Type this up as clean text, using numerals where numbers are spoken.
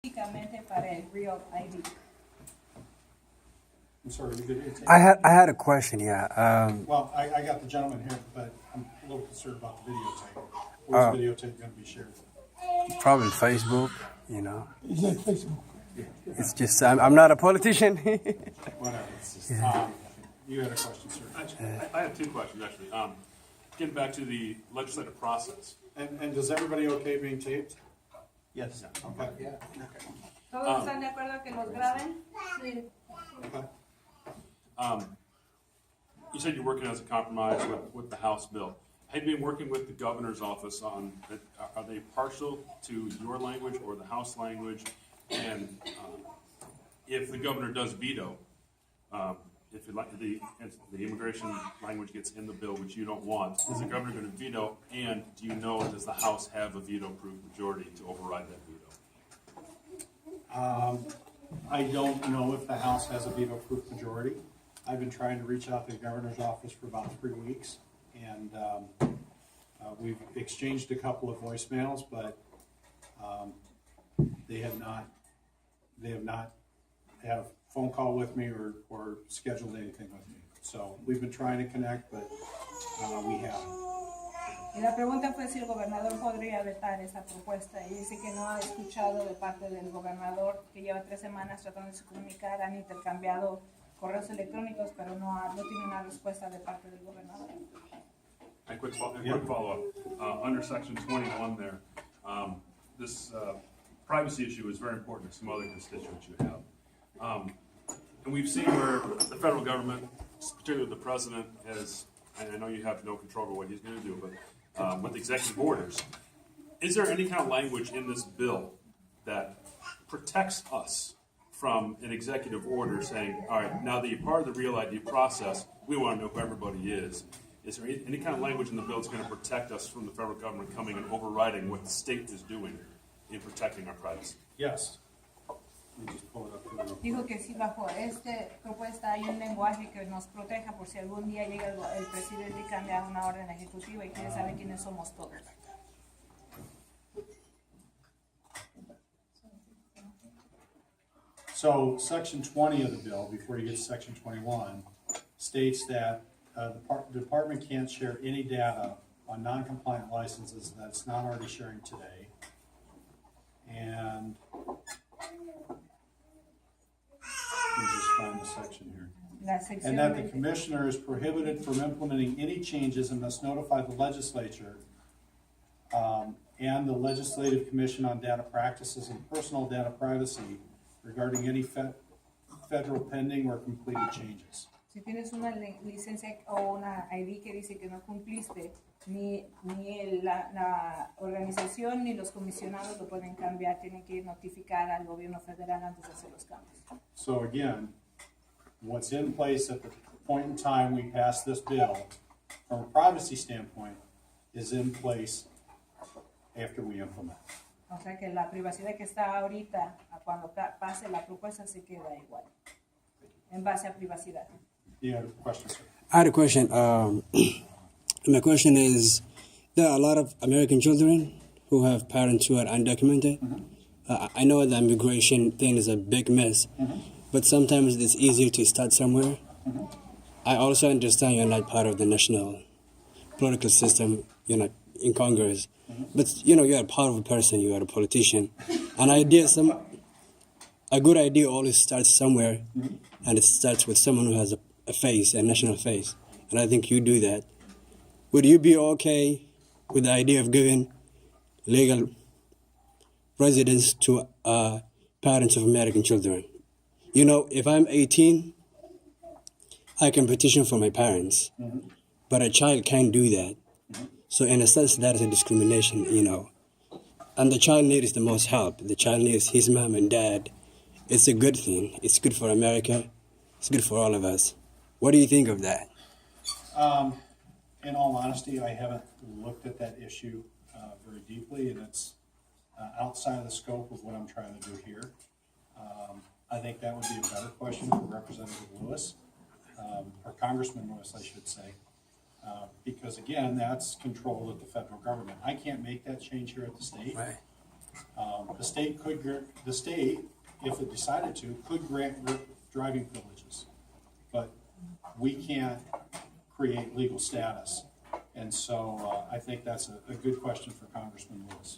Para el Real ID. I'm sorry, you did. I had a question. Yeah. Well, I got the gentleman here, but I'm a little concerned about the videotape. Where's the videotape going to be shared? Probably Facebook. You know. It's like Facebook. It's just I'm not a politician. Whatever. You had a question, sir. I have two questions, actually. Getting back to the legislative process. And does everybody okay being taped? Yes. Okay. Yeah. ¿Todos están de acuerdo que los graben? Sí. Okay. You said you're working as a compromise with the House bill. Have you been working with the governor's office on, are they partial to your language or the House language? And if the governor does veto, if the immigration language gets in the bill, which you don't want, is the governor going to veto? And do you know, does the House have a veto-proof majority to override that veto? I don't know if the House has a veto-proof majority. I've been trying to reach out to the governor's office for about 3 weeks, and we've exchanged a couple of voicemails, but they have not had a phone call with me or scheduled anything with me. So we've been trying to connect, but we haven't. Y la pregunta fue si el gobernador podría vetar esta propuesta y dice que no ha escuchado de parte del gobernador, que lleva 3 semanas tratando de se comunicar, han intercambiado correos electrónicos, pero no tiene una respuesta de parte del gobernador. A quick follow-up. Under section 21 there, this privacy issue is very important to some other constituents you have. And we've seen where the federal government, particularly the president, has, and I know you have no control over what he's going to do, but with executive orders, is there any kind of language in this bill that protects us from an executive order saying, all right, now that you're part of the Real ID process, we want to know who everybody is? Is there any kind of language in the bill that's going to protect us from the federal government coming and overriding what the state is doing in protecting our privacy? Yes. Let me just pull it up here real quick. Dijo que si bajo esta propuesta hay un lenguaje que nos proteja por si algún día llega el presidente y cambia una orden ejecutiva y quiere saber quiénes somos todos. So section 20 of the bill, before you get to section 21, states that the department can't share any data on non-compliant licenses that it's not already sharing today. And let me just find the section here. And that the commissioner is prohibited from implementing any changes and must notify the legislature and the Legislative Commission on Data Practices and Personal Data Privacy regarding any federal pending or completed changes. Si tienes una licencia o una ID que dice que no cumpliste, ni la organización ni los comisionados lo pueden cambiar, tienen que notificar al gobierno federal antes de hacer los cambios. So again, what's in place at the point in time we pass this bill, from a privacy standpoint, is in place after we implement. O sea que la privacidad que está ahorita, cuando pase la propuesta, se queda igual, en base a privacidad. You had a question, sir? I had a question. My question is, there are a lot of American children who have parents who are undocumented. Mm-hmm. I know the immigration thing is a big mess, mm-hmm. but sometimes it's easier to start somewhere. Mm-hmm. I also understand you're not part of the national political system, you're not in Congress, mm-hmm. but you know, you're a powerful person, you are a politician. A good idea always starts somewhere, mm-hmm. and it starts with someone who has a face, a national face, and I think you do that. Would you be okay with the idea of giving legal residence to parents of American children? You know, if I'm 18, I can petition for my parents, mm-hmm. but a child can't do that. Mm-hmm. So in a sense, that is a discrimination, you know. And the child needs the most help. The child needs his mom and dad. It's a good thing. It's good for America. It's good for all of us. What do you think of that? In all honesty, I haven't looked at that issue very deeply, and it's outside of the scope of what I'm trying to do here. I think that would be a better question for Representative Lewis, or Congressman Lewis, I should say, because again, that's controlled at the federal government. I can't make that change here at the state. Right. The state could, the state, if it decided to, could grant driving privileges. But we can't create legal status. And so I think that's a good question for Congressman Lewis.